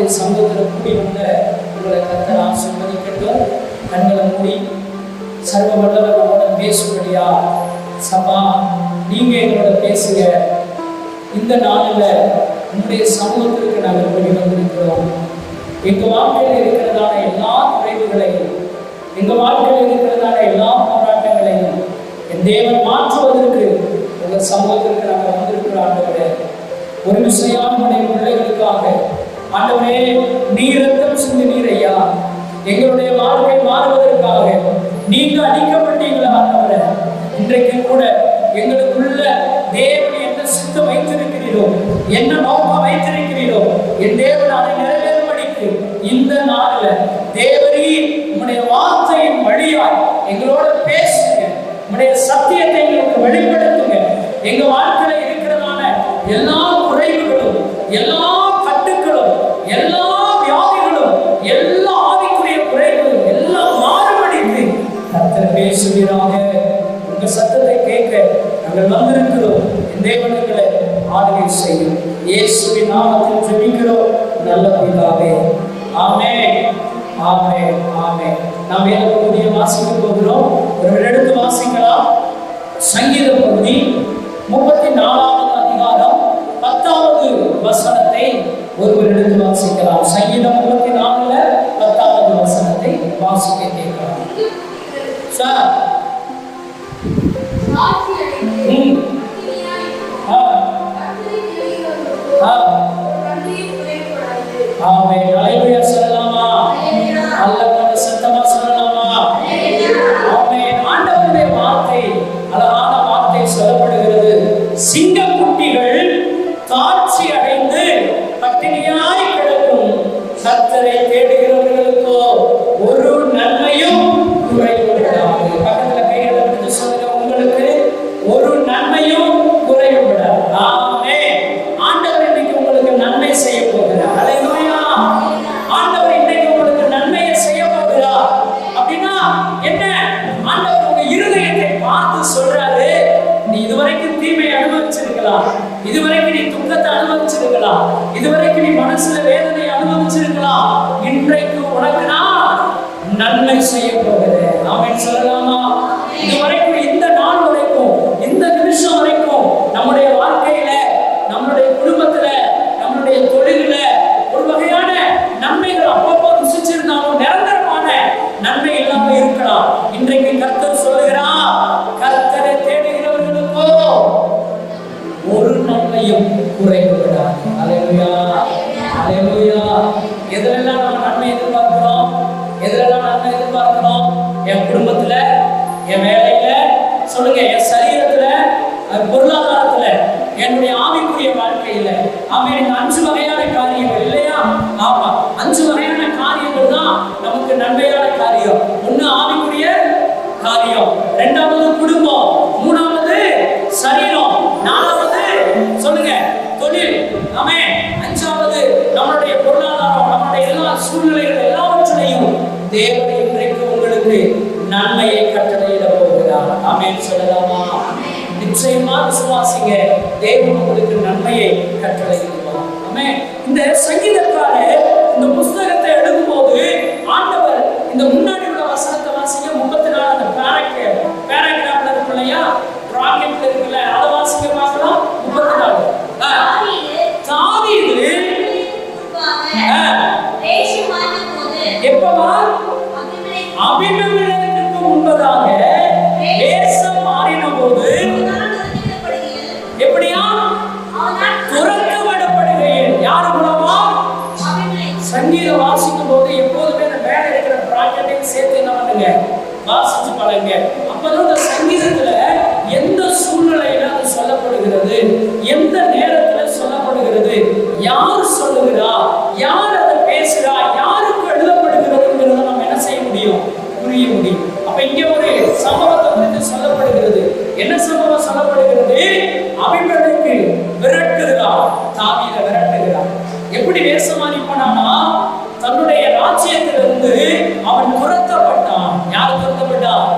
ஆண்டவருடைய சமூகத்தில் கூடி வந்த உங்களை கர்த்தர் ஆசீர்வதிக்கட்டும். கண்களை மூடி சர்வ வல்லவர் நம்மோட பேசும்படியா சபா நீங்க எங்களோட பேசுங்க. இந்த நாளில் உங்களுடைய சமூகத்திற்கு நாங்கள் கூடி வந்திருக்கிறோம். எங்க வாழ்க்கையில் இருக்கிறதான எல்லா குறைவுகளையும், எங்க வாழ்க்கையில் இருக்கிறதான எல்லா போராட்டங்களையும் என் தேவன் மாற்றுவதற்கு உங்க சமூகத்திற்கு நாங்கள் வந்திருக்கிறோம். ஆண்டவரே, ஒரு விஷயம் உடைய பிள்ளைகளுக்காக ஆண்டவரே நீர் ரத்தம் சிந்தி நீர் ஐயா, எங்களுடைய வாழ்க்கை மாறுவதற்காக நீங்க அடிக்கப்பட்டீங்களா ஆண்டவரே. இன்றைக்கு கூட எங்களுக்குள்ள தேவன் என்ன சித்தம் வைத்திருக்கிறீரோ, என்ன நோக்கம் வைத்திருக்கிறீரோ, என் தேவன் அதை நிறைவேறும்படிக்கு இந்த நாளில் தேவரீ உம்முடைய வார்த்தையின் வழியாய் எங்களோட பேசுங்க. உம்முடைய சத்தியத்தை எங்களுக்கு வெளிப்படுத்துங்க. எங்க வாழ்க்கையில இருக்கிறதான எல்லா குறைவுகளும், எல்லா கட்டுக்களும், எல்லா வியாதிகளும், எல்லா ஆவிக்குரிய குறைகளும் எல்லாம் மாறுபடிக்கு கர்த்தர் பேசுகிறாங்க. உங்க சத்தத்தை கேட்க நாங்கள் வந்திருக்கிறோம். என் தேவனுங்களை ஆளுகை செய்யும். இயேசுவின் நாமத்தில் ஜெபிக்கிறோம் நல்ல பிதாவே. ஆமென், ஆமென், ஆமென். நாம் வேத பகுதியை வாசிக்க போகிறோம். ஒருவர் எடுத்து வாசிக்கலாம். சங்கீத பகுதி 34வது அதிகாரம் 10வது வசனத்தை ஒருவர் எடுத்து வாசிக்கலாம். சங்கீதம் 34ல 10வது வசனத்தை வாசிக்க கேட்கலாம். சார் ஆமென். ஹல்லேலூயா சொல்லலாமா? அல்லேலூயா சத்தமா சொல்லலாமா? ஆமென். ஆண்டவருடைய வார்த்தை அழகான வார்த்தை சொல்லப்படுகிறது. சிங்கக்குட்டிகள் தாட்சி அடைந்து பட்டினியாய் கிடக்கும், கர்த்தரை தேடுகிறவர்களுக்கோ ஒரு நன்மையும் குறைவுபடாது. பக்கத்துல கைகளை எடுத்து சொல்லுங்க, உங்களுக்கு ஒரு நன்மையும் குறைவுபடாது. ஆமென். ஆண்டவர் இன்னைக்கு உங்களுக்கு நன்மை செய்ய போகிறார். ஹல்லேலூயா. ஆண்டவர் இன்னைக்கு உங்களுக்கு நன்மையை செய்ய போகிறார். அப்படின்னா என்ன? ஆண்டவர் உங்க இருதயத்தை பார்த்து சொல்றாரு, நீ இதுவரைக்கும் தீமையை அனுபவிச்சிருக்கலாம், இதுவரைக்கும் நீ துக்கத்தை அனுபவிச்சிருக்கலாம், இதுவரைக்கும் நீ மனசுல வேதனை அனுபவிச்சிருக்கலாம், இன்றைக்கு உனக்கு நான் நன்மை செய்ய போகிறேன். ஆமென் சொல்லலாமா? இதுவரைக்கும் இந்த நாள் வரைக்கும், இந்த நிமிஷம் வரைக்கும் நம்முடைய வாழ்க்கையில, நம்மளுடைய குடும்பத்துல, நம்மளுடைய தொழில ஒரு வகையான நன்மைகள் அப்பப்போ ருசிச்சிருந்தாலும் நிரந்தரமான நன்மை இல்லாம இருக்கலாம். இன்றைக்கு கர்த்தர் சொல்லுகிறார், கர்த்தரை தேடுகிறவர்களுக்கோ ஒரு நன்மையும் குறைவுபடாது. ஹல்லேலூயா, ஹல்லேலூயா. எதிலெல்லாம் நம்ம நன்மை எதிர்பார்க்கிறோம்? எதிலெல்லாம் நன்மை எதிர்பார்க்கிறோம்? என் குடும்பத்துல, என் வேலையில, சொல்லுங்க, என் சரீரத்துல, பொருளாதாரத்துல, என்னுடைய ஆவிக்குரிய வாழ்க்கையில. ஆமென். இந்த 5 வகையான காரியங்கள் இல்லையா? ஆமா, 5 வகையான காரியங்கள் தான் நமக்கு நன்மையான காரியம். ஒண்ணு ஆவிக்குரிய காரியம், 2வது குடும்பம், 3வது சரீரம், 4வது சொல்லுங்க தொழில், ஆமென், 5வது நம்மளுடைய பொருளாதாரம். நம்மளுடைய எல்லா சூழ்நிலைகள் எல்லாவற்றையும் தேவன் இன்றைக்கு உங்களுக்கு நன்மையை கட்டளையிட போகிறார். ஆமென் சொல்லலாமா? நிச்சயமா விசுவாசிங்க, தேவன் உங்களுக்கு நன்மையை கட்டளையிடுவார். ஆமென். இந்த சங்கீதக்காரர் இந்த புத்தகத்தை எழுதும்போது ஆண்டவர் இந்த முன்னாடி உள்ள வசனத்தை வாசிங்க. 34 அந்த பேராகிராஃப்ல இருக்கு இல்லையா, ராக்கெட்ல இருக்குல்ல, அதை வாசிக்க பார்க்கலாம். 34 தாவீது எப்பவா? அபிமெலேக்குக்கு முன்பதாக தேசம் மாறின போது எப்படியா? துரத்தப்படுகையில். யாரு மூலமா? சங்கீதம் வாசிக்கும் போது எப்போதுமே இந்த மேல இருக்கிற பிராக்கெட்டையும் சேர்த்து என்ன பண்ணுங்க, வாசிச்சு பழங்க. அப்பதான் இந்த சங்கீதத்துல எந்த சூழ்நிலையில அது சொல்லப்படுகிறது, எந்த நேரத்துல சொல்லப்படுகிறது, யார் சொல்லுகிறா, யார் அதை பேசுறா, யாருக்கு எழுதப்படுகிறதுங்கிறத நம்ம என்ன செய்ய முடியும், புரிய முடியும். அப்ப இங்க ஒரு சம்பவத்தை குறித்து சொல்லப்படுகிறது. என்ன சம்பவம் சொல்லப்படுகிறது? அபிமெலேக்கு விரட்டுகிறார், தாவீதை விரட்டுகிறார். எப்படி வேஷமாறி போனானா, தன்னுடைய ராஜ்யத்திலிருந்து அவன் துரத்தப்பட்டான். யார் துரத்தப்பட்டான்?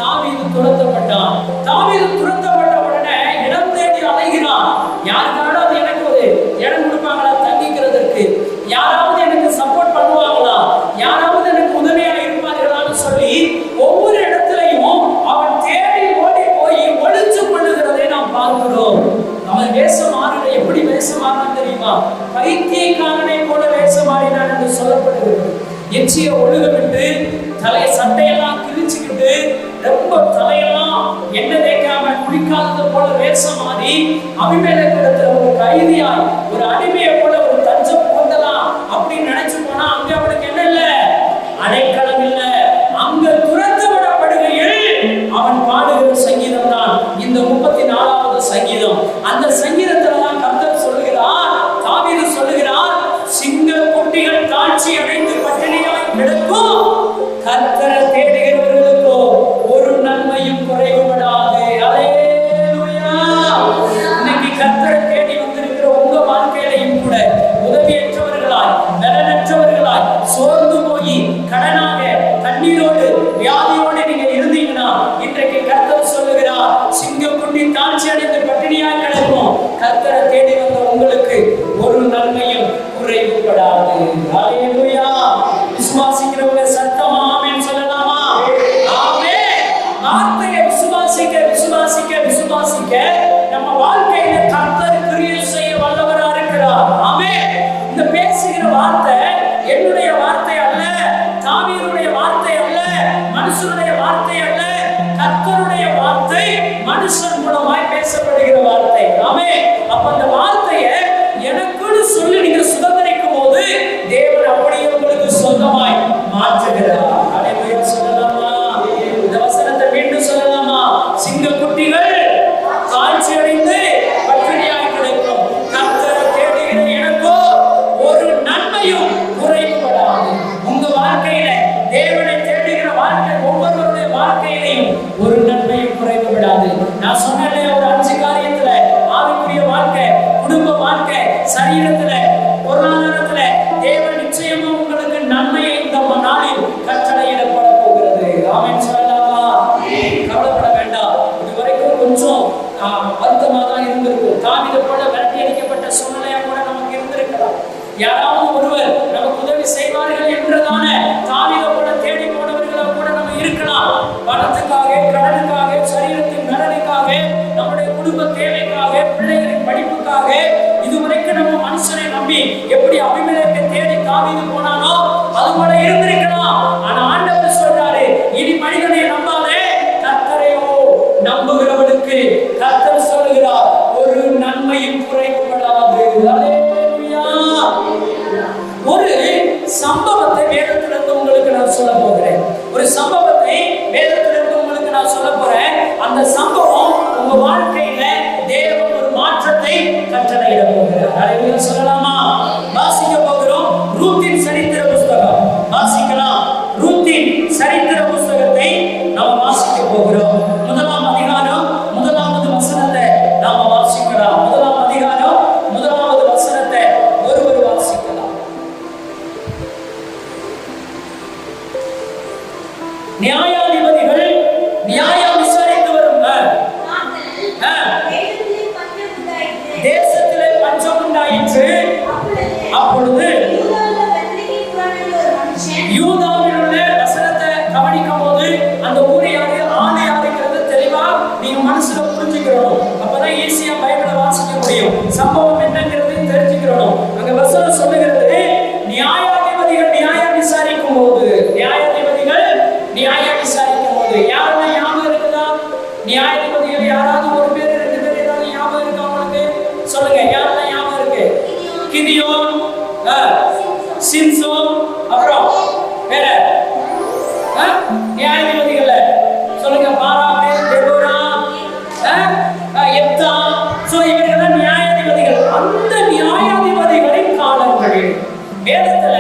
தாவீது துரத்தப்பட்டான். தாவீது துரத்தப்பட்ட உடனே இடம் தேடி அலைகிறான். யாருக்காவது எனக்கு ஒரு இடம் கொடுப்பாங்களா தங்கிக்கிறதுக்கு? யாராவது எனக்கு சப்போர்ட் பண்ணுவாங்களா, யாராவது எனக்கு உதவியா இருப்பார்களான்னு சொல்லி ஒவ்வொரு இடத்துலையும் அவன் தேடி ஓடி போய் ஒளிச்சு கொள்ளுகிறதை நாம் பார்க்கிறோம். அவன் வேஷம் மாறின, எப்படி வேஷம் மாறினான் தெரியுமா? பைத்தியக்காரனை போல வேஷம் மாறினான் என்று சொல்லப்படுகிறது. எச்சிய ஒழுக விட்டு தலை சட்டையெல்லாம் கிழிச்சுக்கிட்டு ரொம்ப தலையெல்லாம் எண்ணெய் தேய்க்காம குளிக்காதது போல வேஷம் மாறி அபிமெலேக்கிடத்துல ஒரு கைதியாய், ஒரு அடிமையை போல ஒரு தஞ்சம் புகுந்தலாம் அப்படின்னு நினைச்சு போனா அங்க அவனுக்கு என்ன இல்ல, அடைக்கலம் இல்ல. அங்க துரத்து விடப்படுகையில் அவன் பாடுகிற சங்கீதம் தான் இந்த 34வது சங்கீதம். அந்த சங்கீதத்துலதான் கர்த்தர் சொல்லுகிறார், தாவீது சொல்லுகிறார், சிங்க குட்டிகள் தாழ்ச்சி அடைந்து பட்டினியாய் கிடக்கும், கர்த்தரை தேடுகிறவர்களுக்கோ ஒரு நன்மையும் குறைவுபடாது. அல்லேலூயா. இன்னைக்கு கர்த்தரை தேடி வந்திருக்கிற உங்க வாழ்க்கையிலையும் கூட உதவியற்றவர்களாய், பலனற்றவர்களாய், சோர்ந்து போய் கடனாக கண்ணீரோடு வியாதியோடு நீங்க இருந்தீங்கன்னா இன்றைக்கு கர்த்தர் சொல்லுகிறார், சிங்கக்குட்டி தாழ்ச்சி அடைந்து பட்டினியாய் கிடக்கும், கர்த்தரை தேடி வந்த உங்களுக்கு ஒரு நன்மையும் குறைவுபடாது. அல்லேலூயா. விசுவாசிக்கிறவங்க சத்தமா ஆமென் சொல்லலாமா? ஆமென். வார்த்தையை விசுவாசிக்க விசுவாசிக்க விசுவாசிக்க நம்ம வாழ்க்கையில கர்த்தர் கிரியை செய்ய வல்லவரா இருக்கிறார். ஆமென். இந்த பேசுகிற வார்த்தை என்னுடைய வார்த்தை அல்ல, தாவீதுடைய வார்த்தை அல்ல, மனுஷனுடைய வார்த்தை அல்ல, கர்த்தருடைய வார்த்தை, மனுஷன் மூலமாய் பேசப்படுகிற வார்த்தை. ஆமென். அப்ப அந்த வார்த்தையை எனக்குன்னு சொல்லி நீங்க சுதந்திரிக்கும் போது தேவன் அப்படியே உங்களுக்கு சொந்தமாய் மாற்றுகிறார். அல்லேலூயா சொல்லலாமா? இந்த வசனத்தை மீண்டும் சொல்லலாமா? சிங்க குட்டிகள் தாழ்ச்சி அடைந்து பட்டினியாய் கிடக்கும், கர்த்தரை தேடுகிற எனக்கோ ஒரு நன்மையும் குறைவுபடாது. உங்க வாழ்க்கையில தேவனை தேடுகிற வாழ்க்கை ஒவ்வொருவருடைய வாழ்க்கையிலையும் ஒரு நன்மையும் குறைவுபடாது. நான் சொன்னேன் ஒரு 5 காரியத்துல, ஆவிக்குரிய வாழ்க்கை, குடும்ப வாழ்க்கை, சரீரத்துல, பொருளாதாரத்துல தேவன் நிச்சயமா உங்களுக்கு நன்மையை இந்த நாளில் கட்டளையிடப்பட போகிறது. ஆமென் சொல்லலாமா? கவலைப்பட வேண்டாம். இதுவரைக்கும் கொஞ்சம் வருத்தமா தான் இருந்திருக்கும். தாவீதை போல விரட்டி அடிக்கப்பட்ட சூழ்நிலையா கூட நமக்கு இருந்திருக்கலாம். யாராவது ஒருவர் நமக்கு உதவி செய்வார்கள் என்றதான தாவீதை போல தேடி போனவர்களா கூட நம்ம இருக்கலாம். பணத்துக்காக, கடனுக்காக, சரீரத்தின் நலனுக்காக, நம்முடைய குடும்ப தேவைக்காக, பிள்ளைகளின் படிப்புக்காக, இதுவரைக்கும் நம்ம மனுஷனை நம்பி எப்படி அபிமெலேக்கை தேடி தாவீது போனானோ அது போல இருந்திருக்கலாம். ஆனா ஆண்டவர் சொல்றாரு, இனி மனிதனை நம்பாதே, கர்த்தரையோ நம்புகிறவனுக்கு கர்த்தர் சொல்லுகிறார் ஒரு நன்மையும் குறைவுபடாது. அல்லேலூயா. ஒரு சம்பவத்தை வேதத்திலிருந்து உங்களுக்கு நான் சொல்ல போகிறேன். ஒரு சம்பவத்தை வேதத்திலிருந்து உங்களுக்கு நான் சொல்ல போறேன். அந்த சம்பவம் உங்க வாழ்க்கையில தேவன் ஒரு மாற்றத்தை கட்டளையிட போகிறார். அல்லேலூயா சொல்லலாமா? வாசிக்க போகிறோம் ரூத்தின் சரித்திர புத்தகம். வாசிக்கலாம். ரூத்தின் சரித்திர புத்தகத்தை நாம் வாசிக்க போகிறோம். 1ஆம் அதிகாரம் 1வது வசனத்தை நாம் வாசிக்கலாம். 1ஆம் அதிகாரம் 1வது வசனத்தை ஒருவர் வாசிக்கலாம். நியாயாதிபதிகள் நியாயம் விசாரித்து வரும் தேசத்திலே பஞ்சம் உண்டாயிற்று. அப்பொழுது யூதாவில் உள்ள வசனத்தை கவனிக்கும் போது அந்த ஊர் யாரு, ஆண் யாருங்கிறது தெளிவா நீங்க மனசுல புரிஞ்சுக்கிறோம். அப்பதான் ஈஸியா பைபிளை வாசிக்க முடியும். சம்பவம் என்னங்கிறதையும் தெரிஞ்சுக்கிறோம். அங்க வசனம் சொல்லுகிறது, நியாயாதிபதிகள் நியாயம் விசாரிக்கும் போது, நியாயாதிபதிகள் நியாயம் விசாரிக்கும் போது, யாரெல்லாம் ஞாபகம் இருக்குதா? நியாயாதிபதிகள் யாராவது ஒரு பேர், 2 பேர் ஏதாவது ஞாபகம் இருக்கா உங்களுக்கு? சொல்லுங்க, யாரெல்லாம் ஞாபகம் இருக்கு? கிதியோன், சிம்சோன், அப்புறம் வேற நியாயாதிபதிகள் சொல்லுங்க, பாராக்கு, தெபோரா, எப்தா. சோ இவர்கள் நியாயாதிபதிகள். அந்த நியாயாதிபதிகளின் காலங்களில் வேதத்துல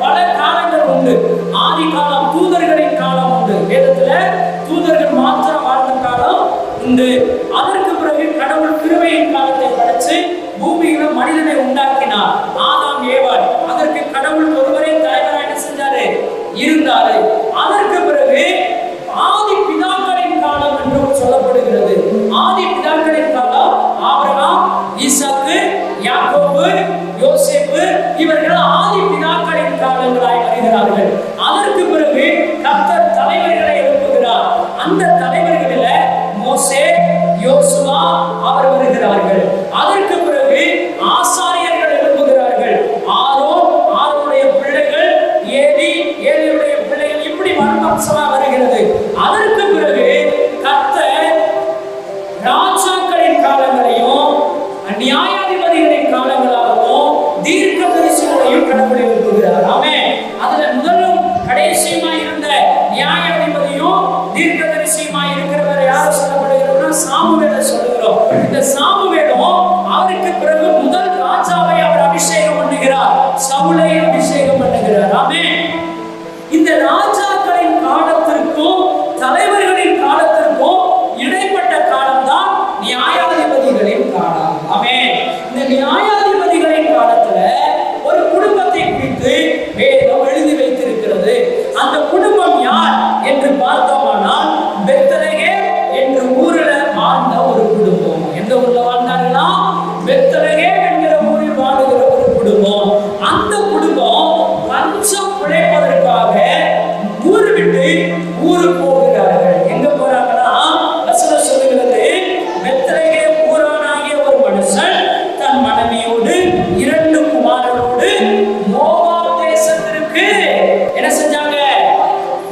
பல காலங்கள் உண்டு. ஆதி காலம், தூதர்களின் காலம் உண்டு. வேதத்துல தூதர்கள் மாத்திரம் வாழ்ந்த காலம் உண்டு. அதற்கு பிறகு கடவுள் கிருபையின் காலத்தை படைச்சு பூமியில மனிதனை உண்டாக்கினார். ஆதாம், ஏவாள். அதற்கு கடவுள் ஒருவரே தலைவராக என்ன செஞ்சாரு? இருந்தாரு. அதற்கு பிறகு ஆதி பிதாக்களின் காலம் என்று சொல்லப்படுகிறது. ஆதி பிதாக்களின் காலம் ஆபிரகாம், ஈசாக்கு, யாக்கோபு, யோசேப்பு, இவர்கள் ஆதி அதற்கு பிறகு ஆசாரியர்கள் எழுப்புகிறார்கள். ஆரோனுடைய பிள்ளைகள், ஏலியுடைய பிள்ளைகள், இப்படி வம்சமா வருகிறது. அதற்கு பிறகு கர்த்தர் ராஜாக்களின் காலங்களையும் நியாயாதிபதிகளின் காலங்களாகவும் தீர்க்கதரிசிகளையும் கடவுள் எழுப்புகிறார். ஆமென். அதுல முதலும் கடைசியுமாய் இருந்த நியாயாதிபதியும் தீர்க்கதரிசியுமாய் இருக்கிறவர் யார் சொல்லப்படுகிறோம்னா சாமுவேலை சொல்லுகிறோம். இந்த சாமுவேலும் அவருக்கு பிறகு முதல் ராஜாவை அவர் அபிஷேகம் பண்ணுகிறார், சவுலை அபிஷேகம் பண்ணுகிறார். ஆமென். இந்த ராஜாக்களின் காலத்திற்கும் தலைவர்களின் காலத்திற்கும் இடைப்பட்ட காலம்தான் நியாயாதிபதிகளின் காலம். ஆமென். இந்த நியாயாதிபதிகளின் காலத்துல ஒரு குடும்பத்தை குறித்து வேதம் எழுதி வைத்திருக்கிறது. அந்த குடும்பம் யார் என்று பார்த்தோமானால் பெத்லகேம் என்ற ஊரில் வாழ்ந்த ஒரு குடும்பம். எந்த ஊர்ல வாழ்ந்தார்களா? பெத்லகேம் என்கிற ஊரில் வாழுகிற ஒரு குடும்பம். அந்த குடும்பம் பஞ்சம் பிழைப்பதற்காக ஊரு விட்டு ஊரு போகிறார்கள். எங்க போறாங்கன்னா வசனம் சொல்லுகிறது, பெத்லகேம் ஊரானாகிய ஒரு மனுஷன் தன் மனைவியோடு 2 குமாரரோடு மோவாப் தேசத்திற்கு என்ன செஞ்சாங்க?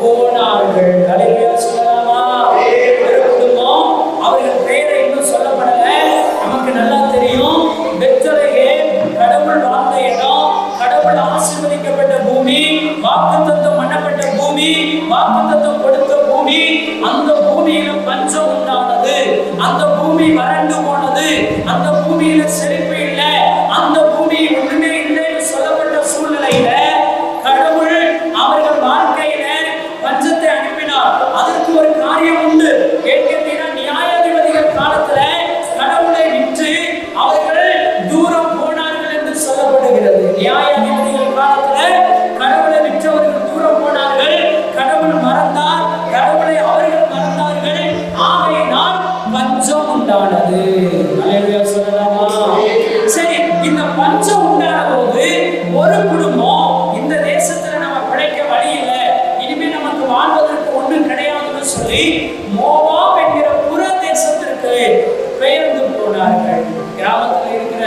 போனார்கள். அல்லேலூயா சொல்லலாமா? ஒரு குடும்பம், அவர்கள் பெயரை இன்னும் சொல்லப்படல, நமக்கு நல்லா தெரியும். பெத்லகேம் கடவுள் வாழ்ந்த இடம், கடவுள் ஆசீர்வதிக்கப்பட்ட பூமி, வாக்குத்தத்தம் பண்ணப்பட்ட பூமி, வாக்குத்தத்தம் கொடுத்த பூமி. அந்த பூமியில பஞ்சம் உண்டானது, அந்த பூமி வறண்டு போனது, அந்த பூமியில செழிப்பு இல்லை, அந்த பூமி ஒண்ணுமே இல்லைன்னு சொல்லப்பட்ட சூழ்நிலையில கடவுள் அவர்கள் வாழ்க்கையில பஞ்சத்தை அனுப்பினார். அதற்கு ஒரு காரியம் உண்டு. ஏற்கனவே நியாயாதிபதிகள் காலத்துல கடவுளை விற்று அவர்கள் தூரம் போனார்கள் என்று சொல்லப்படுகிறது. நியாயாதிபதிகள் காலத்துல கடவுளை விற்றவர்கள் தூரம் போனார்கள், கடவுள் மறந்தார், கடவுளை அவர்கள் மறந்தார்கள். ஆகையினால் பஞ்சம் உண்டானது. அல்லேலூயா சொல்லலாமா? சரி, இந்த பஞ்சம் உண்டான போது ஒரு குடும்பம், இந்த தேசத்துல நம்ம பிழைக்க வழி இல்லை, இனிமே நமக்கு வாழ்வதற்கு ஒன்றும் கிடையாதுன்னு சொல்லி மோவாப் என்கிற புற தேசத்திற்கு பெயர்ந்து போனார்கள். கிராமத்தில் இருக்கிற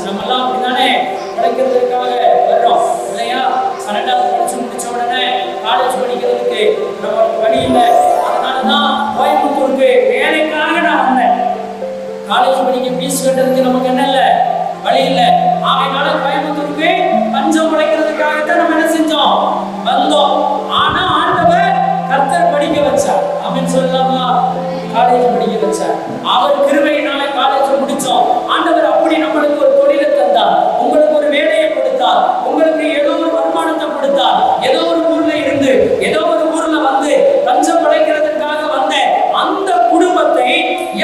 நம்மெல்லாம் அப்படித்தானே பிழைக்கிறதுக்காக வர்றோம் இல்லையா? 12வது படிச்சு முடிச்ச உடனே காலேஜ் படிக்கிறதுக்கு நமக்கு வழி இல்லை. அதனாலதான் கோயம்புத்தூருக்கு வேலைக்காக நான் வந்தேன். காலேஜ் படிக்க ஃபீஸ் கட்டுறதுக்கு நமக்கு என்ன இல்லை, வழி இல்லை. ஆகையினால கோயம்புத்தூருக்கு பஞ்சம் உழைக்கிறதுக்காகத்தான் நம்ம என்ன செஞ்சோம், வந்தோம். ஆனா ஆண்டவர் கர்த்தர் படிக்க வச்சார். அப்படின்னு சொல்லலாமா? காலேஜ் படிக்க வச்சார். அவர் கிருபையினால காலேஜ் முடிச்சோம். ஆண்டவர் அப்படி நம்மளுக்கு ஒரு தொழிலை தந்தார், உங்களுக்கு ஒரு வேலையை கொடுத்தார், உங்களுக்கு ஏதோ ஒரு வருமானத்தை கொடுத்தார். ஏதோ ஒரு ஊர்ல இருந்து, ஏதோ ஒரு ஊர்ல வந்து பஞ்சம் உழைக்கிறதுக்காக வந்த அந்த குடும்பத்தை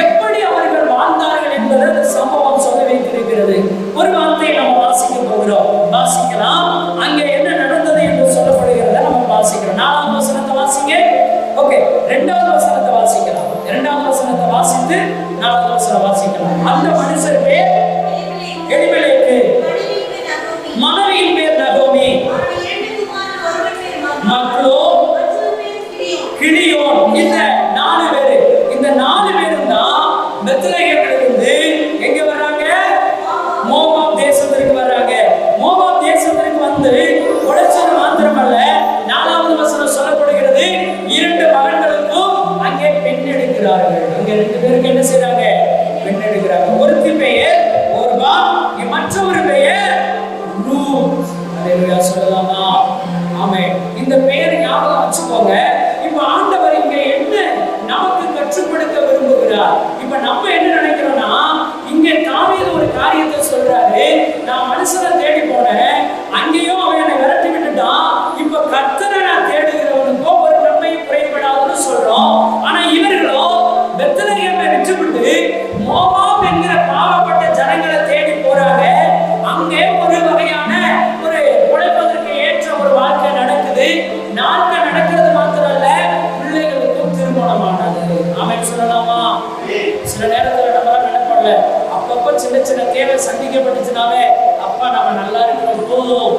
எப்படி அவர்கள் வாழ்ந்தார்கள் என்பதை அந்த சம்பவம் சொல்ல வைத்திருக்கிறது. ஒரு வார்த்தையை நம்ம வாசிக்க போகிறோம். வாசிக்கலாம். அங்கே என்ன நடந்தது என்று சொல்லப்படுகிறத நம்ம வாசிக்கிறோம். 4வது வசனத்தை வாசிங்க. ஓகே, 2வது வசனத்தை வாசிக்கலாம். 2வது வசனத்தை வாசித்து 4வது வசனம் வாசிக்கலாம். அந்த மனுஷர் பேர் எலிமெலேக்கு, மனைவியின் பேர் நகோமி, மக்களோ கிளியோன். இந்த 4 பேரு, இந்த 4 பேரும் தான் பெத்லகேமிலிருந்து எங்க வர்றாங்க? மோவாப் தேசத்திற்கு வர்றாங்க. மோவாப் தேசத்திற்கு வந்து உழைச்சது மாத்திரமல்ல, 4வது வசனம் சொல்லப்படுகிறது, 2 மகன்களுக்கும் அங்கே பெண் எடுக்கிறார்கள். அங்க 2 பேருக்கு என்ன செய்றாங்க? பெண் எடுக்கிறாங்க. ஒருத்தி பெயர் ஓர்பா, மற்றொரு பெயர் ரூத். அல்லேலூயா சொல்லலாமா? ஆமென். இந்த பெயரை ஞாபகம் வச்சுக்கோங்க. இப்ப ஆண்டவர் இங்க என்ன நமக்கு கற்றுக் கொடுக்க விரும்புகிறார்? இப்ப நம்ம என்ன நினைக்கிறோம்னா, இங்க தாவீது ஒரு காரியத்தை சொல்றாரு, நான் மனுஷனை தேடி போனேன், அங்கேயும் அவன் என்னை விரட்டி விட்டுட்டான், இப்ப கர்த்தரை நான் தேடுகிறவனுக்கோ ஒரு நன்மை குறைபடாதுன்னு சொல்றோம். ஆனா இவர்களோ பெத்லகேமை விட்டுவிட்டு மோவாப் என்கிற பாவப்பட்ட ஜனங்களை தேடி போறாங்க. அங்கே ஒரு வகையான ஒரு உழைப்பதற்கு ஏற்ற ஒரு வாழ்க்கை நடக்குது. நாட்கள் நடக்கிறது மாத்திரமல்ல, பிள்ளைகளுக்கும் திருமணமானது. ஆமென் சொல்லலாமா? சில நேரத்தில் நம்ம நினைப்போம்ல, அப்பப்போ சின்ன சின்ன தேவை சந்திக்கப்பட்டுச்சுனாவே அப்பா நம்ம நல்லா இருக்கிறோம், போதும்,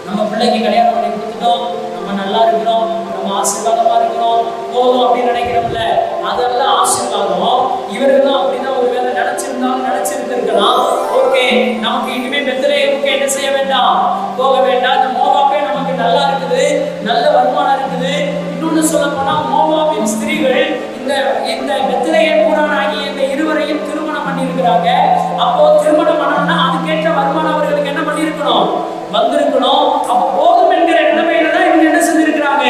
நம்ம பிள்ளைக்கு கல்யாணம் பண்ணி கொடுத்துட்டோம், நம்ம நல்லா இருக்கிறோம், நம்ம ஆசீர்வாதமா இருக்கிறோம், போதும் அப்படின்னு நினைக்கிறோம்ல, அதெல்லாம் ஆசீர்வாதம். இவர்களும் அப்படிதான் ஒருவேளை நினைச்சிருந்தாலும் நினைச்சிருக்க நினைச்சிருந்திருக்கலாம், ஓகே நமக்கு இனிமே பெத்லகேமுக்கு என்ன செய்ய வேண்டாம், போக வேண்டாம், இந்த மோவாபே நமக்கு நல்லா இருக்குது, நல்ல வருமானம் இருக்குது. இன்னொன்னு சொல்ல போனா மோவாபின் ஸ்திரீகள் இந்த பெத்லகேம் ஊரானாகிய இந்த இருவரையும் திருமணம் பண்ணி இருக்கிறாங்க. அப்போ திருமணம் பண்ணணும்னா அதுக்கேற்ற வருமானம் அவர்களுக்கு என்ன பண்ணி இருக்கணும், வந்திருக்கணும். அப்போ போதும் என்கிற நிலைமையில தான் இவங்க என்ன செஞ்சிருக்கிறாங்க,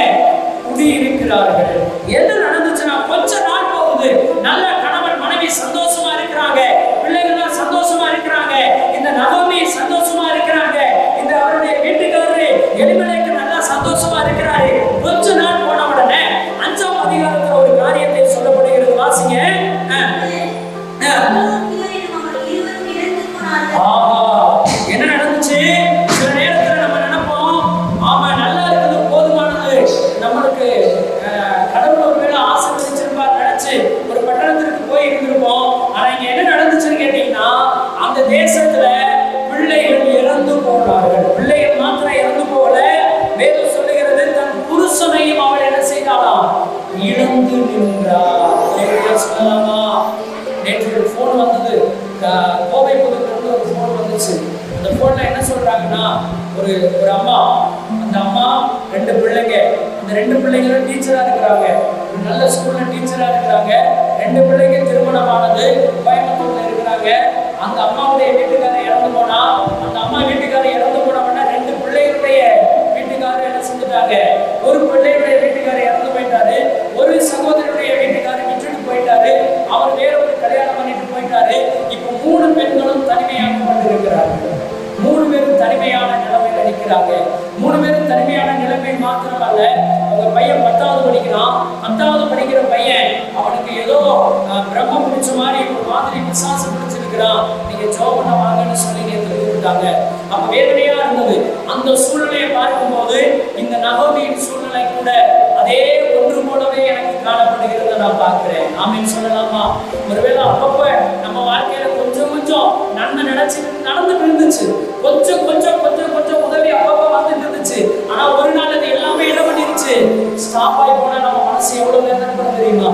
குடியிருக்கிறார்கள். என்ன நடந்துச்சுன்னா கொஞ்ச நாள் போகுது, நல்ல கணவன் மனைவி சந்தோஷமா இருக்கிறாங்க, பிள்ளைகள் சந்தோஷமா இருக்கிறாங்க, இந்த நகோமி சந்தோஷமா இருக்கிறாங்க, இந்த அவருடைய வீட்டுக்காரரு எலிமெலேக்கு நல்லா சந்தோஷமா இருக்கிறாரு. கொஞ்ச நாள் போன உடனே 5ஆம் அதிகாரத்துல ஒரு காரியத்தை சொல்லப்படுகிறது, வாசிங்க. என்ன நடந்துச்சு? சில நேரத்துல நம்ம நினைப்போம், ஆமா நல்லா இருக்குது போதுமானது, நம்மளுக்கு கடவுள் ஒருவேளை ஆசீர்வதிச்சிருப்பார் நினைச்சு ஒரு பட்டணத்திற்கு போய் இருந்திருப்போம். ஆனா இங்க என்ன நடந்துச்சுன்னு கேட்டீங்கன்னா, அந்த தேசத்துல பிள்ளைகள் இறந்து போனார்கள். பிள்ளைகள் மாத்திரம் இறந்து போகல, வேதம் சொல்லுகிறது தன் புருஷனையும் அவள் என்ன செய்தாலாம், இழந்து நின்றார். நேற்று ஒரு போன் வந்தது, கோவை பகுதியிலிருந்து ஒரு போன் வந்துச்சு. அந்த போன்ல என்ன சொல்றாங்கன்னா, ஒரு அம்மா, அந்த அம்மா 2 பிள்ளைங்க, அந்த 2 பிள்ளைங்களும் டீச்சரா இருக்கிறாங்க, ஒரு நல்ல ஸ்கூல்ல டீச்சரா இருக்கிறாங்க. 2 பிள்ளைங்க திருமணமானது, கோயம்புத்தூர்ல இருக்கிறாங்க. அந்த அம்மாவுடைய வீட்டுக்காரர் இறந்து போனா, அந்த அம்மா வீட்டுக்காரர் இறந்து போனவனா 2 பிள்ளைகளுடைய வீட்டுக்காரர் என்ன செஞ்சுட்டாங்க, ஒரு பிள்ளையுடைய வீட்டுக்காரர் இறந்து போயிட்டாரு, ஒரு சகோதரனுடைய வீட்டுக்காரர் விட்டுட்டு போயிட்டாரு, அவர் வேற ஒரு கல்யாணம் பண்ணிட்டு போயிட்டாரு. இப்ப 3 பெண்களும் தனிமையாக்கப்பட்டிருக்கிறார்கள். 3 பேரும் தனிமையான நிலைமையில நிற்கிறாங்க. 3 பேரும் தனிமையான நிலைமை மாத்திரமல்ல, அவங்க பையன் 10வது படிக்கிறான். 10வது படிக்கிற பையன், அவனுக்கு ஏதோ பிரம்ம பிடிச்ச மாதிரி ஒரு மாதிரி விசாசு பிடிச்சிருக்கிறான், நீங்க ஜோம் பண்ண வாங்கன்னு சொல்லி தெரிவித்தாங்க. அப்ப வேதனையா இருந்தது. அந்த சூழ்நிலையை பார்க்கும்போது இந்த நகோமியின் சூழ்நிலை கூட அதே ஒன்று போலவே எனக்கு காணப்படுகிறத நான் பார்க்கிறேன். ஆமீன் சொல்லலாமா? ஒருவேளை அப்பப்ப நம்ம வாழ்க்கையில கொஞ்சம் கொஞ்சம் நன்மை நினைச்சு நடந்துட்டு இருந்துச்சு, கொஞ்சம் கொஞ்சம் கொஞ்சம் கொஞ்சம் உதவி அப்பப்ப வந்துட்டு இருந்துச்சு. ஆனா ஒரு நாள் அது எல்லாமே என்ன பண்ணிருச்சு, ஸ்டாப் ஆகி போனா நம்ம மனசு எவ்வளவு வேதனைப்படும் தெரியுமா,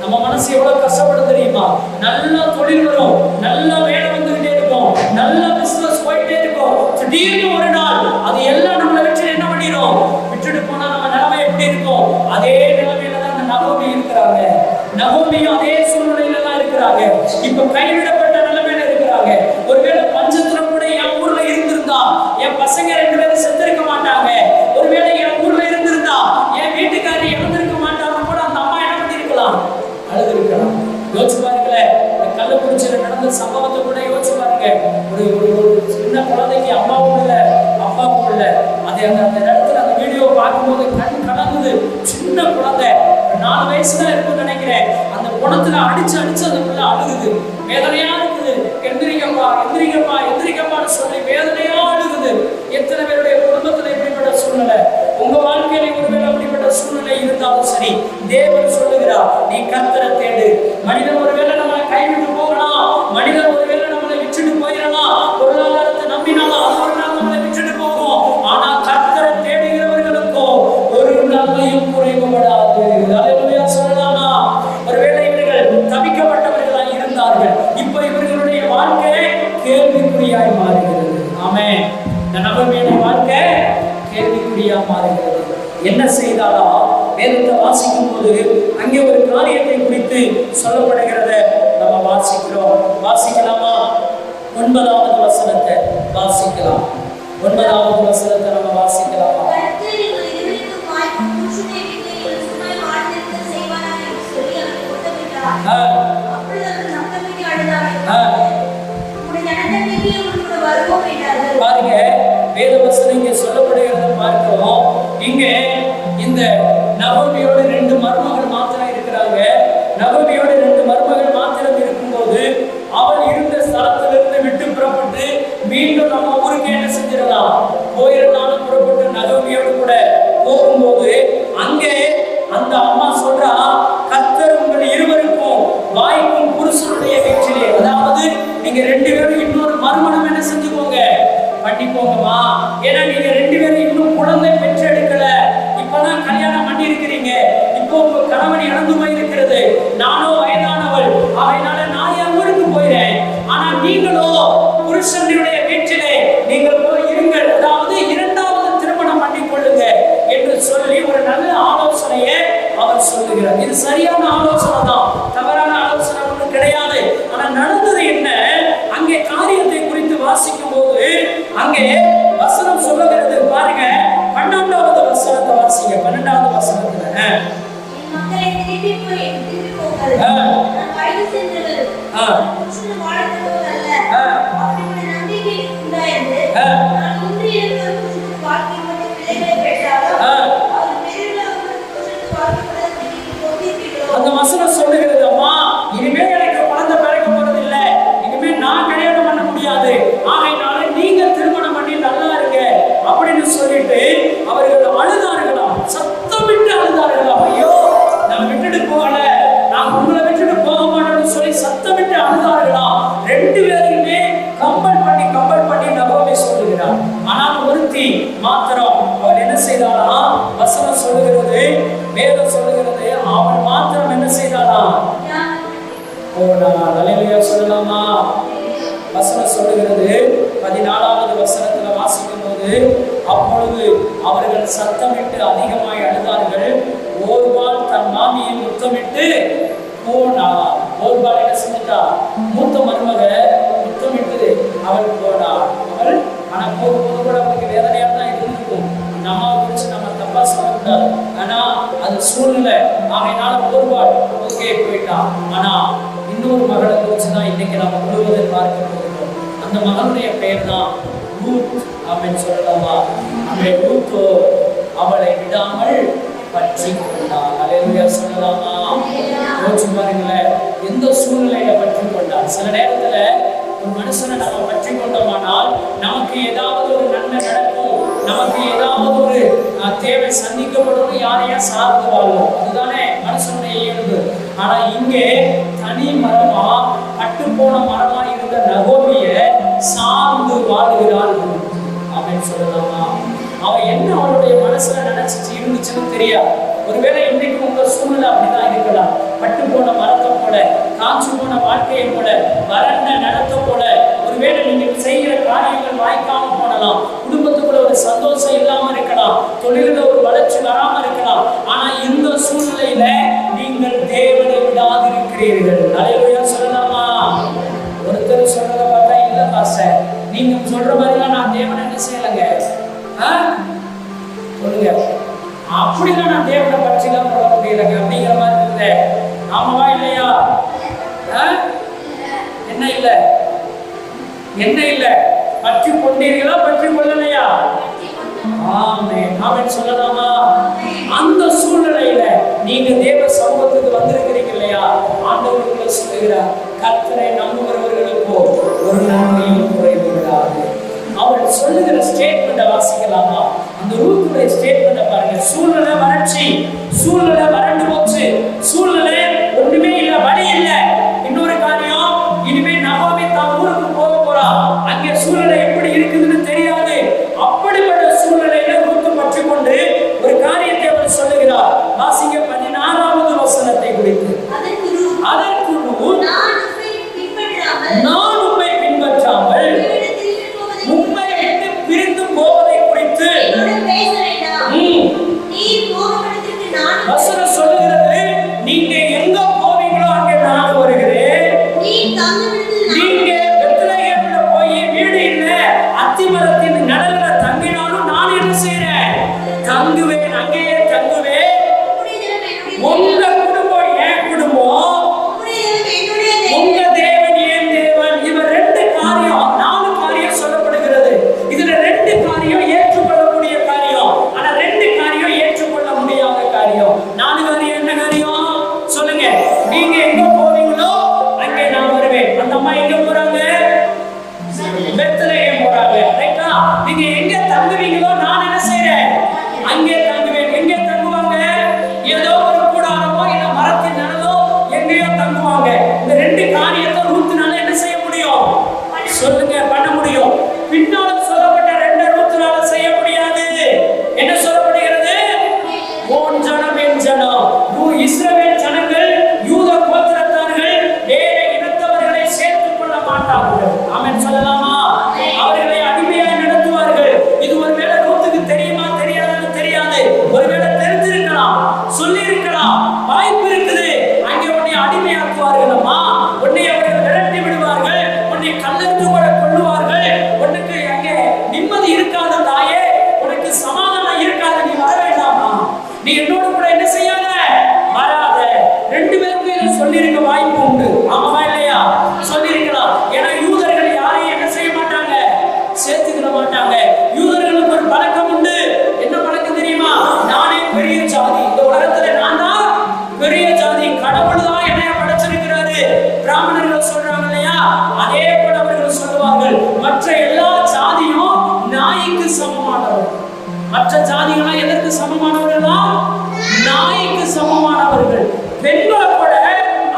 நம்ம மனசு எவ்வளவு கஷ்டப்படும் தெரியுமா. நல்ல தொழில் வரும், நல்ல வேலை வந்துகிட்டே இருக்கும், நல்ல பிசினஸ் போயிட்டே இருக்கும். திடீர்னு ஒரு நாள் அது எல்லாம் நம்மளை வச்சு என்ன பண்ணிடும், விட்டுட்டு போனா நம்ம நிலைமை எப்படி இருக்கும், அதே நிலைமையில தான் அந்த நகோமி இருக்கிறாங்க. நகோமியும் அதே சூழ்நிலையில தான் இருக்கிறாங்க. இப்ப கைவிடப்பட்ட நிலைமையில இருக்கிறாங்க. ஒருவேளை பஞ்சத்துல கூட என் ஊர்ல இருந்திருந்தா என் பசங்க 2 பேரும் செத்திருக்க மாட்டாங்க. ஒருவேளை என் ஊர்ல இருந்திருந்தா என் வீட்டுக்காரி இறந்திருக்க மாட்டாங்க கூட அந்த அம்மா என்ன பண்ணிருக்கலாம், அழுது இருக்கலாம். யோசிச்சு பாருங்களேன், இந்த கள்ளக்குறிச்சியில நடந்த சம்பவத்தை கூட யோசிச்சு பாருங்க. ஒரு சின்ன குழந்தைக்கு அம்மாவும் இல்லை அப்பாவும் இல்லை. அது அந்த இடத்துல அந்த வீடியோ பார்க்கும்போது கண் கலங்குது. சின்ன குழந்தை, 4 வயசு தான் இருக்குன்னு நினைக்கிறேன். அந்த குணத்துல அடிச்சு அந்த பிள்ளை அழுகுது, வேதனையா இருக்குது. எந்திரிக்கப்பா எந்திரிக்கப்பா எந்திரிக்கப்பான்னு சொல்லி வேதனையா அழுகுது. எத்தனை பேருடைய குடும்பத்துல இப்படிப்பட்ட சூழ்நிலை, உங்க வாழ்க்கையில ஒருவேளை அப்படிப்பட்ட சூழ்நிலை இருந்தாலும் சரி, தேவன் சொல்லுகிறார், நீ கர்த்தரை தேடு. மனிதன் ஒருவேளை நம்மளை கைவிட்டு போகலாம், மனிதன் ஒருவேளை நம்மளை விட்டுட்டு போயிடலாம், பொருளாதாரத்தை நம்பினாலும் அது ஒரு நாள் நம்மளை விட்டுட்டு போகும். ஆனா கர்த்தரை தேடுகிறவர்களுக்கோ ஒரு நன்மையும் குறைவுபடாது. அல்லேலூயா சொல்லலாமா? ஒருவேளை இவர்கள் தவிக்கப்பட்டவர்களாய் இருந்தார்கள், இப்ப இவர்களுடைய வாழ்க்கை கேள்விக்குறியாய் மாறுகிறது. ஆமென். இந்த நபருடைய வாழ்க்கை கேள்விக்குறியா மாறுகிறது. என்ன செய்தாலா? வேதத்தை வாசிக்கும் போது அங்கே ஒரு காரியத்தை குறித்து சொல்லப்படுகிறத நம்ம வாசிக்கிறோம். வாசிக்கலாமா? 9வது வசனத்தை வாசிக்கலாம். 9வது வசனத்தை நம்ம வாசிக்கலாமா? பாருங்க, வேத வசனம் இங்க சொல்லப்படுகிறத பார்க்கிறோம். இங்க இந்த நகோமியோட 2 மருமகள் மாத்திரம் இருக்கிறாங்க. நகோமியோட 2 மருமகள் மாத்திரம் இருக்கும்போது அவள் இருந்த ஸ்தலத்திலிருந்து விட்டு புறப்பட்டு மீண்டும் நம்ம ஊருக்கு என்ன செஞ்சிடலாம், போயிடலாம்னு புறப்பட்டு நகோமியோடு கூட போகும்போது அங்கே அந்த அம்மா சொல்றா, கர்த்தர் உங்கள் இருவருக்கும் வாய்க்கும் புருஷனுடைய வீட்டிலே, அதாவது நீங்க 2 பேரும் இன்னொரு மறுமணம் என்ன செஞ்சுக்கோங்க, பண்ணிக்கோங்கம்மா. ஏன்னா நீங்க 2 பேரும் இன்னும் குழந்தை பெற்றெடுக்கல, இப்பதான் கல்யாணம் பண்ணி இருக்கிறீங்க, இப்போ உங்க கணவன் இறந்து போயிருக்கிறது, நானோ வயதானவள், அதனால நான் என் ஊருக்கு போயிறேன். ஆனா நீங்களோ புருஷனுடைய வீட்டிலே நீங்கள் போய் இருங்கள், அதாவது இரண்டாவது திருமணம் பண்ணி கொள்ளுங்க என்று சொல்லி ஒரு நல்ல ஆலோசனையை அவர் சொல்லுகிறார். இது சரியான ஆலோசனை தான், தவறான ஆலோசனை ஒன்றும் கிடையாது. ஆனா நடந்தது என்ன? அங்கே காரியத்தை குறித்து வாசிக்கும் போது அங்கே வசனம் சொல்லுகிறது பாருங்க. 12வது வசனத்தை வாசிங்க. 12வது வசனத்துல அந்த வசனம் சொல்லுகிறது, அம்மா இனிமே எனக்கு குழந்தை பிறக்க போறது இல்லை, இனிமே நான் கல்யாணம் பண்ண முடியாது, ஆகையினால நீங்க திருமணம் பண்ணி நல்லா இருங்க அப்படின்னு சொல்லிட்டு அவர்கள் அழுதார்களாம், சத்தமிட்டு அழுதார்களாம். ஐயோ நான் விட்டுட்டு போகல, நான் உங்களை விட்டுட்டு போக மாட்டேன்னு சொல்லி சத்தமிட்டு அழுதார்களாம். ரெண்டு பேருமே கம்பல் பண்ணி நகோமி சொல்லுகிறார். ஆனால் ஒருத்தி மாத்திரம் அவள் என்ன செய்தாலாம்? வசனம் சொல்லுகிறது, வேதம் சொல்லுகிறது, அவள் மாத்திரம் என்ன செய்தாலாம்? அல்லேலூயா சொல்லலாமா? வசனம் சொல்லுகிறது 14வது வசனத்துல வாசிக்கும் போது, அப்பொழுது அவர்கள் சத்தமிட்டு அதிகமாய் அழுதார்கள். ஓர்பால் தன் மாமியை முத்தமிட்டு போனாள். ஓர்பால் என்ன செஞ்சிட்டா? மூத்த மருமக முத்தமிட்டு அவள் போனாள். அவள் ஆனா போகும்போது கூட அவளுக்கு வேதனையா தான் இருந்திருக்கும். அந்த அம்மாவை குறிச்சு நம்ம தப்பா சொல்லக்கூடாது, ஆனா அது சூழ்நிலை. ஆகையினால ஓர்பால் ஓகே போயிட்டான். ஆனா இன்னொரு மகளை குறிச்சுதான் இன்னைக்கு நம்ம முழுவதும் பார்க்க போகிறோம். அந்த மகளுடைய பெயர் தான் ரூத் அப்படின்னு சொல்லலாமா? அந்த ரூத்தோ அவளை விடாமல் பற்றி கொண்டாள். அல்லேலூயா சொல்லலாமா? யோசிச்சு பாருங்களேன், எந்த சூழ்நிலையில பற்றி கொண்டாள். சில நேரத்துல ஒரு மனுஷனை நம்ம பற்றி கொண்டோமானால் நமக்கு ஏதாவது ஒரு நன்மை நடக்கும், நமக்கு ஏதாவது ஒரு தேவை சந்திக்கப்படும், யாரையா சார்ந்து வாழும், அதுதானே மனுஷனுடைய இயல்பு. ஆனா இங்கே தனி மரமா பட்டு போன மரமா இருந்த நகோமிய சார்ந்து வாழுகிறாள் அப்படின்னு சொல்லலாமா? அவ என்ன அவளுடைய மனசுல நினைச்சிட்டு இருந்துச்சுன்னு தெரியாது. ஒருவேளை இன்னைக்கு உங்க சூழ்நிலை அப்படிதான் இருக்கலாம். பட்டு போன மரத்தை போல, காய்ச்சி போன வாழ்க்கையை போல, வறண்ட நிலத்தை போல, ஒருவேளை நீங்க செய்கிற காரியங்கள் வாய்க்காம போனலாம், குடும்பத்துக்குள்ள ஒரு சந்தோஷம் இல்லாம இருக்கலாம், தொழில ஒரு வளர்ச்சி வராம இருக்கலாம். ஆனா இந்த சூழ்நிலையில நீங்கள் தேவனை விடாது இருக்கிறீர்கள். அல்லேலூயா சொல்லலாமா? ஒருத்தர் சொல்றத பார்த்தா இல்ல பாஸ்டர், நீங்க சொல்ற மாதிரிலாம் நான் தேவனை என்ன செய்யலைங்க சொல்லுங்க, அப்படிதான் நான் தேவனை பற்றிலாம் போட முடியலைங்க அப்படிங்கிற மாதிரி இருக்குது. ஆமாவா இல்லையா? என்ன இல்ல? என்ன இல்ல? பற்றி கொண்டீர்களா பற்றி கொள்ளலையா? ஆமென் சொல்லலாமா? அந்த சூழ்நிலையில நீங்க தேவ சமூகத்துக்கு வந்திருக்கிறீங்க இல்லையா? ஆண்டவருக்குள்ள சொல்லுகிறார், கர்த்தரை நம்புகிறவர்களுக்கோ ஒரு நன்மையும் குறைவு விடாது. அவள் சொல்லுகிற ஸ்டேட்மெண்ட்டை வாசிக்கலாமா? அந்த ரூத்துடைய ஸ்டேட்மெண்ட்டை பாருங்க. சூழ்நிலை வறட்சி, சூழ்நிலை வறண்டு போச்சு, சூழ்நிலை ஒண்ணுமே இல்ல, வழி இல்ல. இன்னொரு காரியம், இனிமே நகோமி தான் ஊருக்கு போக போறா, அங்கே சூழ்நிலை எப்படி இருக்குதுன்னு தெரியாது. அப்படிப்பட்ட சூழ்நிலையில ரூத்து பற்றி கொண்டு ஒரு காரியத்தை அவள் சொல்லுகிறார். வாசிங்க 14வது வசனத்தை குறித்து. அதற்கு நான் உம்மை பின்பற்றாமல் உம்மை விட்டு பிரிந்து போவதை குறித்து வசனம் சொல்லுகிறது, நீங்க எங்க போவீங்களோ அங்கே நான் வருகிறேன். நீங்க பெத்லகேம்ல போய் வீடு இல்ல, அத்திமரத்தின் நிழல்ல தங்கினாலும் நான் என்ன செய்றேன்? தங்குவேன், அங்கேயே தங்குவேன். உங்க குடும்பம் என் குடும்பம், உங்க தேவன் என் தேவன். இவர் 2 காரியம், 4 காரியம் சொல்லப்படுகிறது. இதுல 2 காரியம் ஏற்றுக்கொள்ளக்கூடிய காரியம், ஆனா 2 காரியம் ஏற்றுக்கொள்ள முடியாத காரியம். 4 காரியம் என்ன காரியம் சொல்லுங்க? நீங்க எங்க போவீங்களோ அங்கே நான் வருவேன். அந்த அம்மா எங்க போறாங்க? பெத்லகேம் போறாங்க. ரைட்டா? நீங்க எங்க தங்குவீங்களோ நான் என்ன செய்றேன்? அங்கே தங்குவேன். மற்ற ஜாதிகளாம் எதற்கு சமமானவர்களா? நாய்க்கு சமமானவர்கள். பெண்களை கூட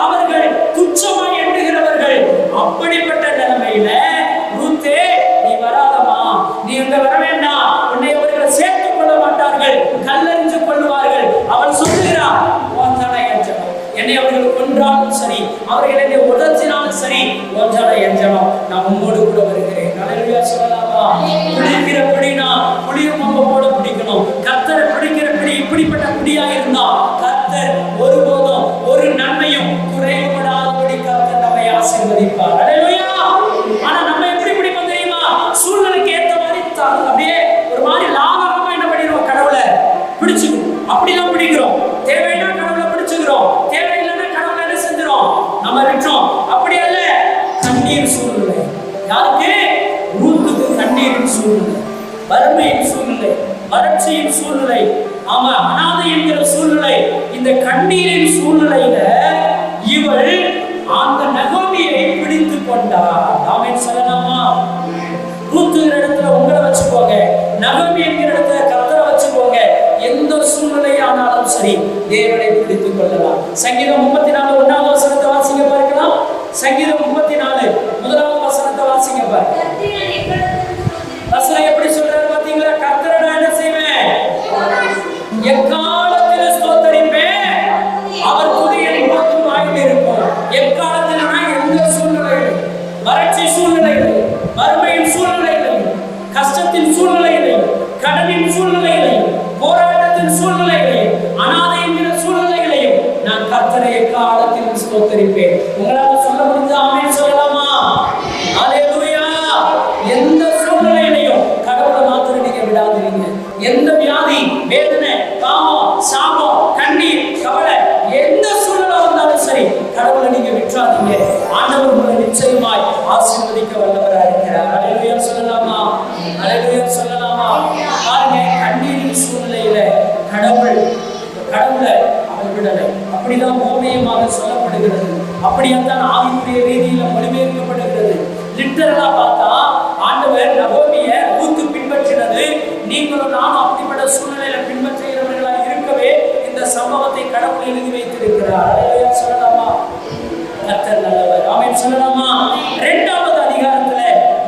அவர்கள் துச்சமா எண்ணுகிறவர்கள். அப்படிப்பட்ட நிலைமையில ரூத்தே, நீ வராதமா, நீ அங்க வர வேண்டாம், உன்னை அவர்கள் சேர்த்துக் கொள்ள மாட்டார்கள், கல்லறிஞ்சு கொள்வார்கள். அவள் சொல்லுகிறார், என்னை அவர்கள் கொன்றாலும் சரி, அவர்கள் என்னை உடச்சினாலும் சரி, ஒன்றான என் ஜனம், நான் உம்மோடு கூட வருகிறேன். அல்லேலூயா சொல்லலாமா? பிடிக்கிற பிடினா புளியும் போல பிடிக்கணும். கர்த்தரை பிடிக்கிற பிடி இப்படிப்பட்ட பிடியா இருந்தா கர்த்தர் ஒருபோதும் ஒரு நன்மையும் குறைபடாதபடி கர்த்தர் நம்மை ஆசீர்வதிப்பார். அல்லேலூயா. ஆனா நம்ம எப்படி பிடிப்போம் தெரியுமா? சூழ்நிலைக்கு ஏற்ற மாதிரி அப்படியே ஒரு மாதிரி லாபகமா என்ன பண்ணிடுவோம்? கடவுளை பிடிச்சுக்கணும். அப்படிதான் பிடிக்கிறோம். தேவைன்னா கடவுளை பிடிச்சுக்கிறோம், தேவையில்லைன்னா கடவுளை என்ன செஞ்சிடும்? நம்ம விட்டுறோம். அப்படி அல்ல. கண்ணீர் சூழ்நிலை. யாருக்கு? ரூத்துக்கு கண்ணீரின் சூழ்நிலை, வறுமையின் சூழ்நிலை, வறட்சியின் சூழ்நிலை, ஆமா அனாதை என்கிற சூழ்நிலை. இந்த கண்ணீரின் சூழ்நிலையில இவள் அந்த நகோமியை பிடித்து கொண்டார். ஆமென் சொல்லலாமா? ரூத்துங்கிற இடத்துல உங்களை வச்சுக்கோங்க, நகோமி என்கிற இடத்துல கர்த்தரை வச்சுக்கோங்க. எந்த சூழ்நிலையானாலும் சரி தேவனை பிடித்துக் கொள்ளலாம். சங்கீதம் 34 1வது வசனத்தை வாசிங்க பார்க்கலாம். சங்கீதம் 34 1வது வசனத்தை வாசிங்க பாருங்க. வசனம் எப்படி சொல்றாரு பாத்தீங்களா? கர்த்தரை நான் என்ன செய்வேன்? எக்காலத்திலும் ஸ்தோத்தரிப்பேன், அவர் துதி எப்போதும் வாயில் இருக்கும். எக்காலத்திலும் எந்த சூழ்நிலையிலும், வறட்சி சூழ்நிலையிலும், வறுமையின் சூழ்நிலையிலும், கஷ்டத்தின் சூழ்நிலையிலும், கடனின் சூழ்நிலையிலும், போராட்டத்தின் சூழ்நிலைகளையும், அனாதை என்கிற சூழ்நிலைகளையும் நான் கர்த்தரை எக்காலத்திலும் ஸ்தோத்தரிப்பேன். உங்களால் சொல்ல முடிஞ்ச ஆமென் சொல்லலாமா? அல்லேலூயா. எந்த சூழ்நிலையிலையும் கடவுளை மாத்திரம் நீங்க விடாதீங்க. எந்த வியாதி, வேதனை, பாவம், சாபம், கண்ணீர், கவலை, எந்த சூழ்நிலை வந்தாலும் சரி கடவுளை நீங்க விட்டுறாதீங்க. ஆண்டவர் உங்களை நிச்சயமாய் ஆசீர்வதிக்க வல்லவராக இருக்கிறார். அல்லேலூயா சொல்லலாமா? அல்லேலூயா சொல்லலாமா? பாருங்க, கண்ணீரின் சூழ்நிலையில கடவுளை அவர் விடலை. அப்படிதான் ஓமியமாக சொல்லப்படுகிறது. அப்படியாத்தான் ஆவிக்குரிய ரீதியில மொழிபெயர்க்கப்படுகிறது. லிட்டரலா பார்த்தா ஆண்டவர் நகோமியை ரூத்து பின்பற்றினது, நீங்களும் நானும் அப்படிப்பட்ட சூழ்நிலையில பின்பற்றுகிறவர்களாக இருக்கவே இந்த சம்பவத்தை கடவுள் எழுதி வைத்திருக்கிறார். அல்லேலூயா சொல்லலாமா? கர்த்தர் நல்லவர். ஆமென் சொல்லலாமா? 2வது அதிகாரத்துல,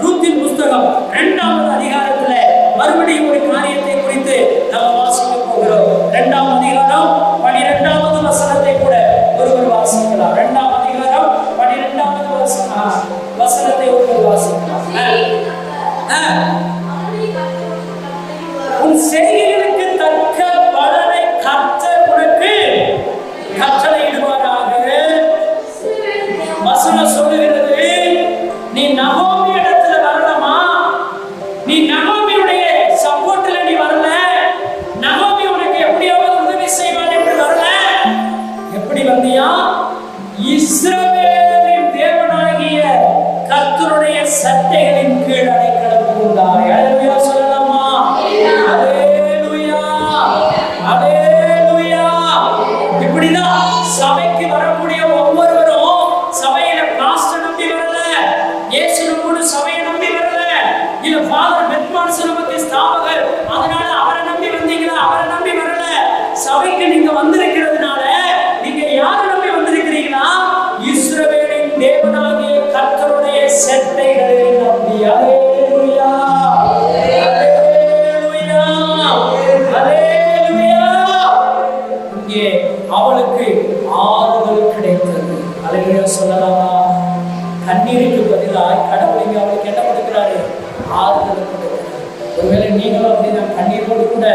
ரூத்தின் புத்தகம் 2வது அதிகாரத்துல மறுபடியும் ஒரு காரியத்தை குறித்து நாம் வாசிக்க போகிறோம். 2ஆம் அதிகாரம் 12வது வசனத்தை கூட ஒருவர் வாசிக்கலாம். 2ஆம் அதிகாரம் 12வது வசனத்தை ஒருவர் வாசிக்கலாம். உன் செய்கைகளுக்கு தக்க பலனை கர்த்தர் உனக்கு கட்டளையிடுவாராக. வசனம் சொல்லுகிறது, நீ நகோமி இடத்துல வரலாமா? நீ நகோமியுடைய சப்போர்ட்ல நீ வரல. நகோமி உனக்கு எப்படியாவது உதவி செய்வான் என்று வரல. எப்படி வந்தியா? இஸ்ரவேலின் தேவனாகிய கர்த்தருடைய சட்டைகளின் கீழ் அடைக்கலம் புகுந்தாய். அல்லேலூயா சொல்லலாமா? அல்லேலூயா, அல்லேலூயா. இப்படிதான் சபைக்கு வரக்கூடிய ஒவ்வொருவரும் சபையில பாஸ்டர் நம்பி வரல, இயேசு நம்மோடு சபையை நம்பி வரல, இல்ல ஃபாதர் பெத்மான்ஸ் நமக்கு ஸ்தாபகர் அதனால அவரை நம்பி வந்தீங்களா? அவரை நம்பி வரல. சபைக்கு நீங்க வந்திருக்கிறதுனால நீங்க யாரை நம்பி வந்திருக்கிறீங்களா? இஸ்ரவேலின் தேவனாகிய கர்த்தருடைய சட்டைகளை நம்பி. அல்லேலூயா, அல்லேலூயா, அல்லேலூயா. இங்கே அவளுக்கு ஆறுதல் கிடைத்தது. அல்லேலூயா சொல்லலாமா? கண்ணீருக்கு பதிலாக கடவுள் இங்கே அவளுக்கு என்ன கொடுக்கிறாரு? ஆறுதல் கொடுக்கிறார். ஒருவேளை நீங்களும் அப்படின்னா கண்ணீரோடு கூட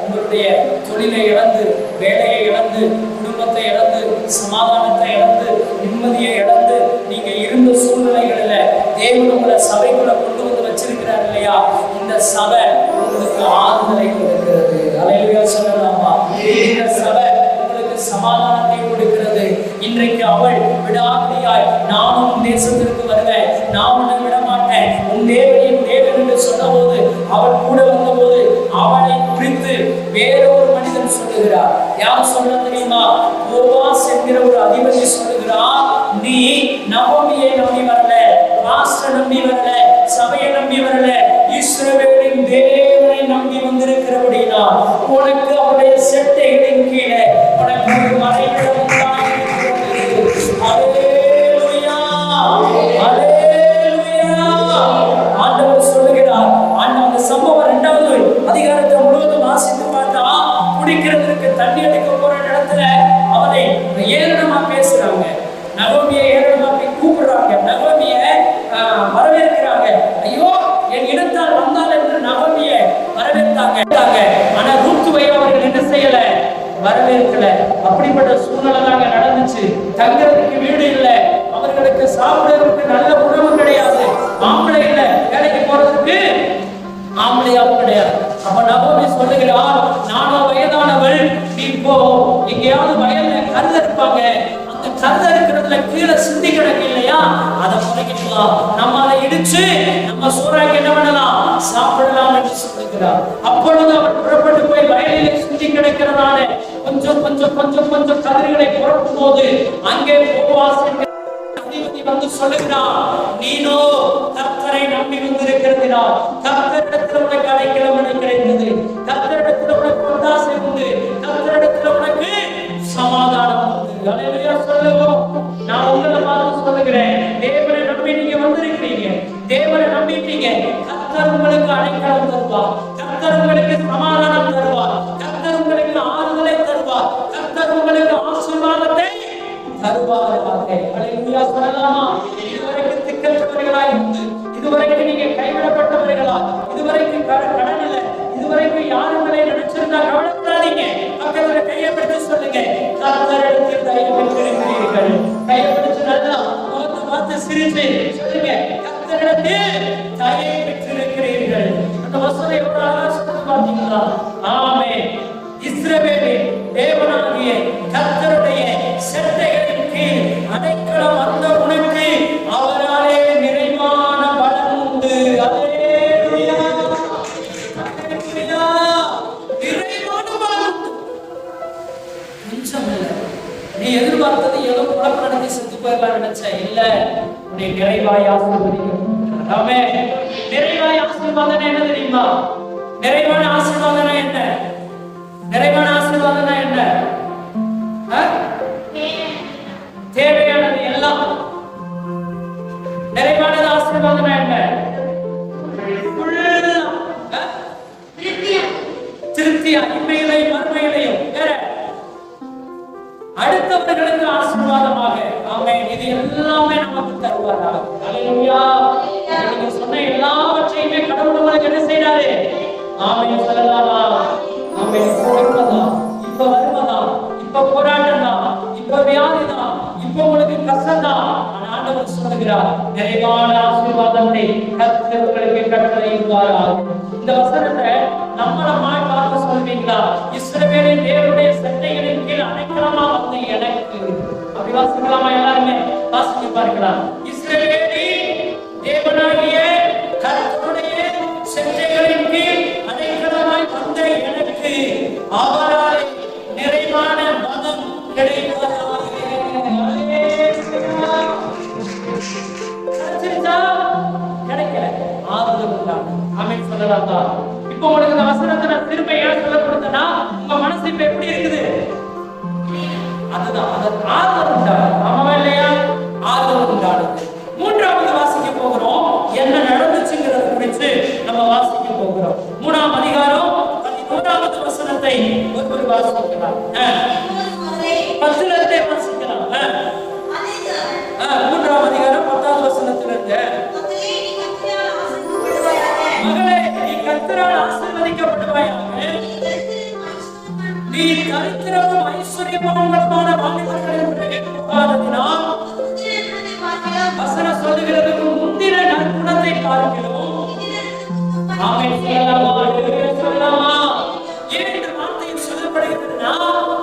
உங்களுடைய தொழிலை இழந்து, வேலையை இழந்து, குடும்பத்தை இழந்து, சமாதானத்தை இழந்து, நிம்மதியை இழந்து நீங்க இருந்த சூழ்நிலைகளில தேவன் உங்களை சபைக்குள்ள கொண்டு வந்து வச்சிருக்கிறார் இல்லையா? இந்த சபை உங்களுக்கு ஆறுதலை கொடுக்கிறது. அல்லேலூயா சொல்லலாமா? இந்த சபை உங்களுக்கு சமாதானத்தை கொடுக்கிறது. இன்றைக்கு அவள் விடாதியாய், நானும் தேசத்திற்கு வருவேன், நான் உன்னை விட மாட்டேன், உன் தேவனையும் தேவன் என்று சொன்னபோது அவள் கூட வந்தபோது அவளை குறித்து வேறொரு மனிதன் சொல்லுகிறார். யார் சொல்ல தெரியுமா? போவாஸ் என்கிற ஒரு அதிபதி சொல்லுகிறார், நீ நகோமியை நம்பி வரல, பாஸ்டரை நம்பி வரல, சபையை நம்பி வரல, இஸ்ரவேலின் தேவனை நம்பி வந்திருக்கிறபடி உனக்கு அவருடைய செட்டைகளின் கீழே உனக்கு ஒரு மறைவிடம் உண்டாயிருக்கிறது. அல்லேலூயா, அல்லேலூயா. ஆண்டவர் சொல்லுகிறார். அந்த சம்பவம் 2வது அதிகாரத்தை முழுவதும் வாசித்து பார்த்தா, குடிக்கிறதுக்கு தண்ணி எடுக்க போற இடத்துல அவனை ஏளனமா பேசுறாங்க. நகோமியை ஏளனமா கூப்பிடுறாங்க. நகோமியை வரவேற்கிறாங்க. ஐயோ, என் இடத்தால் வந்தால் என்று நகோமியை வரவேற்றாங்க. ஆனா ரூத்துவை அவர்கள் என்ன செய்யல, வரவேற்கல. அப்படிப்பட்ட சூழ்நிலை தாங்க நடந்துச்சு. தங்குறதுக்கு வீடு இல்லை, அவர்களுக்கு சாப்பிடுறதுக்கு நல்ல உணவு கிடையாது, ஆம்பளை இல்லை, வேலைக்கு போறதுக்கு ஆம்பளையாவும் கிடையாது. அப்ப நகோமி சொல்லுகிறார், நானோ வயதானவள், நீ போ, எங்கேயாவது வயல்ல கருது இருப்பாங்க, அந்த கருது இருக்கிறதுல கீழே சிந்தி கிடக்கு இல்லையா, அதை புதைக்கலாம், நம்ம அதை இடிச்சு நம்ம சூறாக்கு என்ன பண்ணலாம், சாப்பிடலாம் என்று சொல்லுகிறார். அப்பொழுது அவர் புறப்பட்டு போய் வயலிலே சிந்தி கிடக்கிறதான கொஞ்சம் கொஞ்சம் கொஞ்சம் கொஞ்சம் கதிர்களை புறக்கும் போது அங்கே போவாஸ் வந்து சொல்லுகிறார், நீனோ கர்த்தரை நம்பி வந்திருக்கிறார், கர்த்தரிடத்தில் உனக்கு அடைக்கலம் கிடைத்தது, கர்த்தரிடத்தில் உனக்கு ஒத்தாசை உண்டு, கர்த்தரிடத்தில் உனக்கு சமாதானம் உண்டு. அல்லேலூயா சொல்லுவோம். நான் உங்களை பார்த்து சொல்லுகிறேன், தேவனை நம்பி நீங்க வந்திருக்கிறீங்க, தேவனை நம்பிட்டீங்க, கர்த்தர் உங்களுக்கு அடைக்கலம் தருவார், கர்த்தர் உங்களுக்கு சமாதானம் தருவார், கர்த்தர் உங்களுக்கு ஆறுதலை தருவார், கர்த்தர் உங்களுக்கு ஆசீர்வாதத்தை தருவாராக. அல்லேலூயா சொல்லலாமா? இதுவரைக்கும் திக்கற்றவர்களாய் இருந்து, இதுவரைக்கும் நீங்க கைவிடப்பட்டவர்களா, இதுவரைக்கும் கடன் இல்லை, இதுவரைக்கும் யாருங்களை நினைச்சிருந்தா கவலைப்படாதீங்க. பக்கத்துல கையை பிடிச்சு சொல்லுங்க, கர்த்தரிடத்தில் தயவு பெற்றிருக்கிறீர்கள். கையை பிடிச்சு நல்லா பார்த்து பார்த்து சிரிச்சு சொல்லுங்க, கர்த்தரிடத்தில் தயவு பெற்றிருக்கிறீர்கள். அந்த வசனம் எவ்வளவு அழகா சொல்லுது பாத்தீங்களா? ஆமென். இஸ்ரவேலின் தேவனாகிய கர்த்தருடைய செட்டைகளின் கீழ் அடைக்கலம் வந்த உனக்கு அவராலே நிறைவான பலன் உண்டு. அல்லேலூயா, அல்லேலூயா. நிறைவான பலன் உண்டு. கொஞ்சம் இல்லை, நீ எதிர்பார்த்தது ஏதோ குழப்பம் நடத்தி செஞ்சு போயிடலாம் நினைச்ச, இல்ல, உன்னை நிறைவாய் ஆசீர்வதிக்கும். ஆமென். நிறைவாய் ஆசீர்வாதம் என்ன தெரியுமா? நிறைவான ஆசீர்வாதம் என்ன? நிறைவான ஆசீர்வாதம் என்ன? தேவையானது எல்லாம். நிறைவானது ஆசீர்வாதம் என்ன? திருப்தியா, இம்மையிலையும் மறுமையிலையும் வேற அடுத்தவர்களுக்கு ஆசீர்வாதமாக. ஆமென். இது எல்லாமே நமக்கு தருவாரா? அல்லேலூயா. நீங்க சொன்ன எல்லாவற்றையுமே கடவுள் உங்களுக்கு என்ன செய்றாரு? ஆமென் சொல்லலாமா? ஆமென். இப்ப வருவதா, இப்ப போராட்டம் தான், இப்ப வியாதி தான், இப்ப உங்களுக்கு கஷ்டம் தான். ஆண்டவர் சொல்லுகிறார், நிறைவான ஆசீர்வாதத்தை கர்த்தர் உங்களுக்கு கட்டளையிடுவாராக. இந்த வசனத்தை நம்மளமாய் பார்க்க சொல்வீங்களா? இஸ்ரவேலின் தேவனுடைய செட்டைகளின் கீழ் அடைக்கலமா வந்த எனக்கு. அப்படி வாசிக்கலாமா? எல்லாருமே வாசிக்க பார்க்கலாம். இஸ்ரவேலின் தேவனாகிய கர்த்தருடைய செட்டைகளின் கீழ் அடைக்கலமாய் வந்த எனக்கு அவரால் நிறைவான பலம் கிடைப்பதாக. கிடைக்கல, ஆறுதல் உண்டாகும். ஆமென் சொல்லலாமா? இப்போ உங்களுக்கு இந்த வசனத்தை நான் திரும்ப ஏன் சொல்ல கொடுத்தேன்னா, உங்க மனசு இப்ப எப்படி இருக்குது? அதுதான், அது ஆறுதல் உண்டாகும். ஆமாவா இல்லையா? ஆறுதல் உண்டாகும். 3வது வாசிக்க போகிறோம். என்ன நடந்துச்சுங்கிறத குறித்து நம்ம வாசிக்க போகிறோம். 3ஆம் அதிகாரம் 11வது வசனத்தை ஒருவர் வாசிக்கலாம். 10ல இருந்தே வாசிக்கலாம். 3ஆம் அதிகாரம் 10வது வசனத்திலிருந்து, மகளே, நீ கர்த்தரால் ஆசீர்வதிக்கப்படுவாயாக, நீ தரித்திரமும் ஐஸ்வர்யமுமான வாலிபர்களின் பிறகு போகாததினால், வசனம் சொல்லுகிறது, முந்தின நற்குணத்தை பார்க்கிறோம். ஆமென் சொல்லலாமா? சொல்லலாமா? ஏன் இந்த வார்த்தையில் சொல்லப்படுகிறதுனா,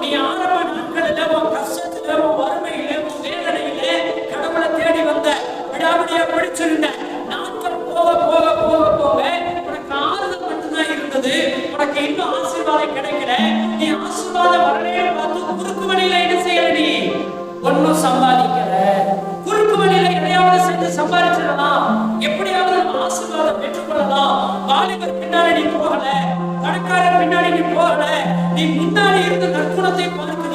நீ ஆரம்ப நாட்களில் உன் கஷ்டத்துல, உன் வறுமையில, உன் வேதனையில கடவுளை தேடி வந்த, விடாவிடியா பிடிச்சிருந்த நாட்கள் போக போக போக போக உனக்கு ஆறுதல் மட்டும்தான் இருந்தது. உனக்கு இன்னும் ஆசீர்வாதம் கிடைக்கல. நீ ஆசீர்வாதம் வரலையே பார்த்து குறுக்கு வழியில என்ன செய்யல, நீ ஒன்னும் சம்பாதிக்கல. குறுக்கு வழியில எதையாவது செஞ்சு சம்பாதிச்சிடலாம், எப்படியாவது ஆசீர்வாதம் பெற்றுக்கொள்ளலாம். வாலிபர் பின்னாடி நீ போகல, பணக்காரர் பின்னாடி நீ போகல, நீ முன்னாடி இருந்த நற்குணத்தை பார்க்க